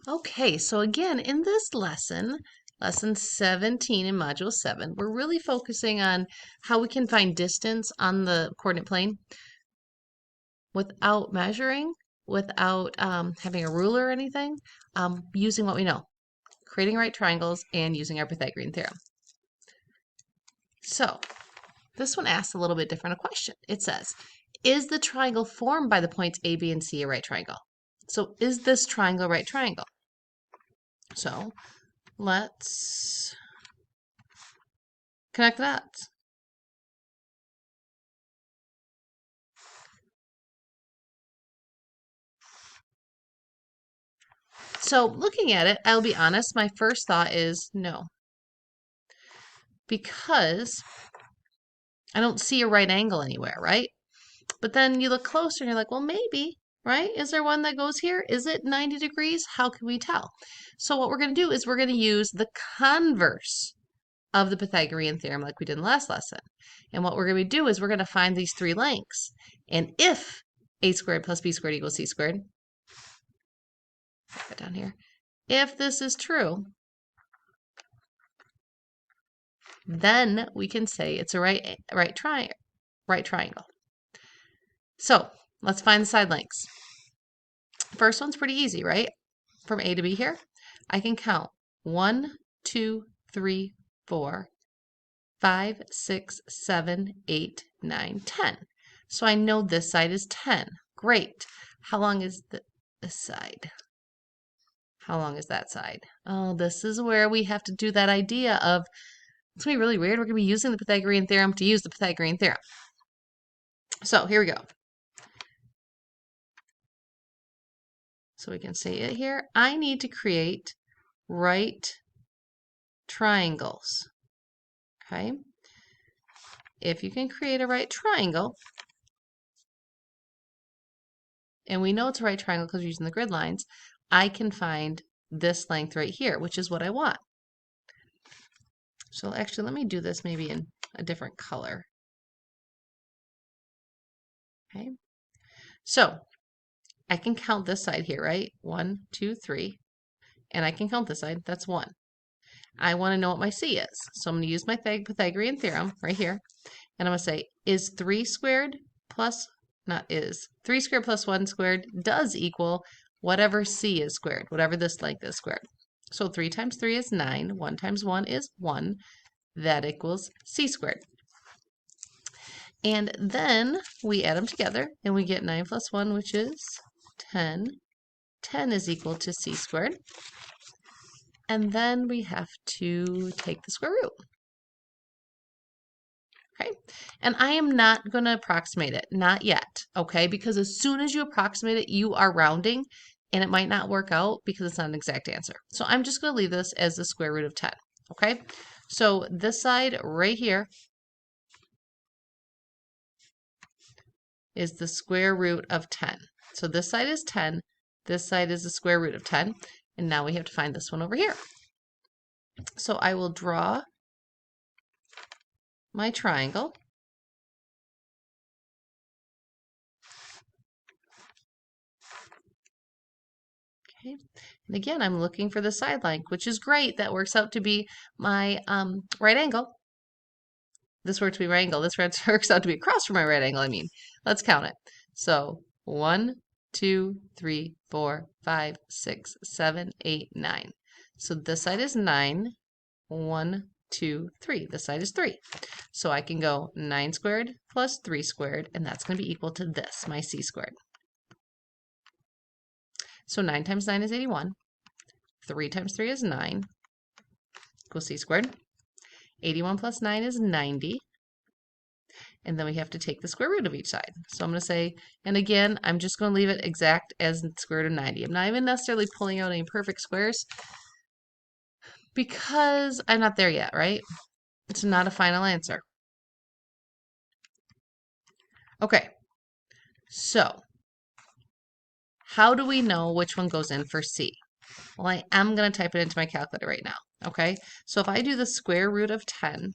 Okay, so again, in this lesson, lesson 17 in module 7, we're really focusing on how we can find distance on the coordinate plane without measuring, without having a ruler or anything, using what we know, creating right triangles and using our Pythagorean theorem. So this one asks a little bit different a question. It says, is the triangle formed by the points A, B, and C a right triangle? So is this triangle a right triangle? So let's connect the dots. So looking at it, I'll be honest, my first thought is no. Because I don't see a right angle anywhere, right? But then you look closer and you're like, well, maybe, right? Is there one that goes here? Is it 90 degrees? How can we tell? So what we're going to do is we're going to use the converse of the Pythagorean theorem like we did in the last lesson. And what we're going to do is we're going to find these three lengths. And if a squared plus b squared equals c squared, put that down here. If this is true, then we can say it's a right triangle. So let's find the side lengths. First one's pretty easy, right? From A to B here, I can count 1, 2, 3, 4, 5, 6, 7, 8, 9, 10. So I know this side is 10. Great. How long is this side? How long is that side? Oh, this is where we have to do that idea of, it's going to be really weird. We're going to be using the Pythagorean theorem to use the Pythagorean theorem. So here we go. So we can say it here. I need to create right triangles. Okay. If you can create a right triangle, and we know it's a right triangle because we're using the grid lines, I can find this length right here, which is what I want. So actually, let me do this maybe in a different color. Okay. So I can count this side here, right? 1, 2, 3. And I can count this side. That's 1. I want to know what my C is. So I'm going to use my Pythagorean theorem right here. And I'm going to say, is 3 squared plus, not is, 3 squared plus 1 squared does equal whatever C is squared, whatever this length is squared. So 3 times 3 is 9. 1 times 1 is 1. That equals C squared. And then we add them together, and we get 9 plus 1, which is 10. 10 is equal to C squared. And then we have to take the square root. Okay, and I am not going to approximate it, not yet, okay, because as soon as you approximate it, you are rounding, and it might not work out because it's not an exact answer. So I'm just going to leave this as the square root of 10, okay? So this side right here is the square root of 10. So this side is 10, this side is the square root of 10, and now we have to find this one over here. So I will draw my triangle. Okay. And again, I'm looking for the side length, which is great. That works out to be my right angle. This works to be right angle. This works out to be across from my right angle, I mean. Let's count it. So 1, 2, 3, 4, 5, 6, 7, 8, 9. So this side is 9. 1, 2, 3. This side is 3. So I can go 9 squared plus 3 squared, and that's going to be equal to this, my C squared. So 9 times 9 is 81. 3 times 3 is 9, equals C squared. 81 plus 9 is 90. And then we have to take the square root of each side. So I'm going to say, and again, I'm just going to leave it exact as the square root of 90. I'm not even necessarily pulling out any perfect squares because I'm not there yet, right? It's not a final answer. Okay, so how do we know which one goes in for C? Well, I am going to type it into my calculator right now, okay? So if I do the square root of 10,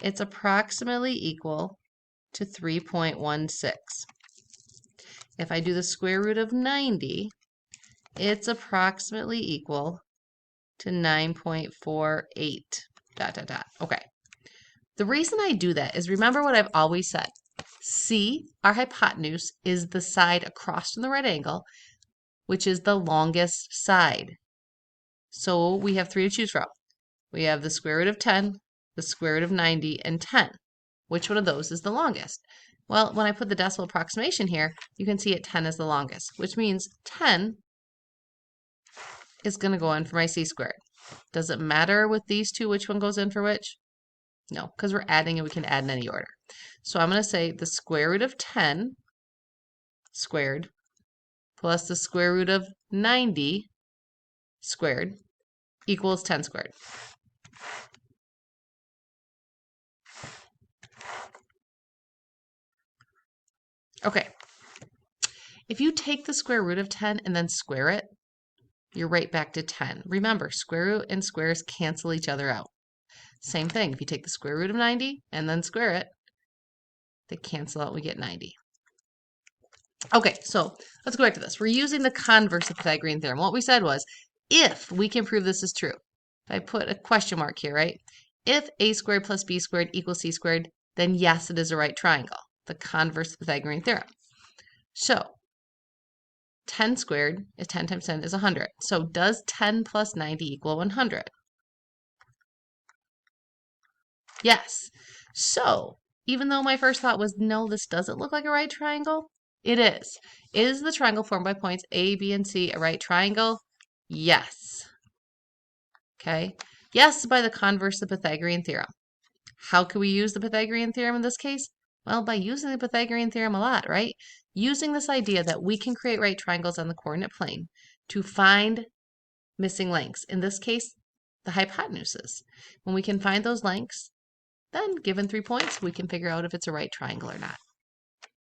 it's approximately equal to 3.16. If I do the square root of 90, it's approximately equal to 9.48, dot, dot, dot. Okay. The reason I do that is remember what I've always said. C, our hypotenuse, is the side across from the right angle, which is the longest side. So we have 3 to choose from. We have the square root of 10, the square root of 90, and 10. Which one of those is the longest? Well, when I put the decimal approximation here, you can see 10 is the longest, which means 10 is going to go in for my c squared. Does it matter with these two which one goes in for which? No, because we're adding and we can add in any order. So I'm going to say the square root of 10 squared plus the square root of 90 squared equals 10 squared. Okay. If you take the square root of 10 and then square it, you're right back to 10. Remember, square root and squares cancel each other out. Same thing, if you take the square root of 90 and then square it, they cancel out, we get 90. Okay, so let's go back to this. We're using the converse of Pythagorean theorem. What we said was, if we can prove this is true, if I put a question mark here, right? If a squared plus b squared equals c squared, then yes, it is a right triangle. The converse of Pythagorean theorem. So 10 squared is 10 times 10 is 100. So does 10 plus 90 equal 100? Yes. So even though my first thought was, no, this doesn't look like a right triangle, it is. Is the triangle formed by points A, B, and C a right triangle? Yes. Okay. Yes, by the converse of the Pythagorean theorem. How can we use the Pythagorean theorem in this case? Well, by using the Pythagorean theorem a lot, right? Using this idea that we can create right triangles on the coordinate plane to find missing lengths. In this case, the hypotenuses. When we can find those lengths, then given 3 points, we can figure out if it's a right triangle or not.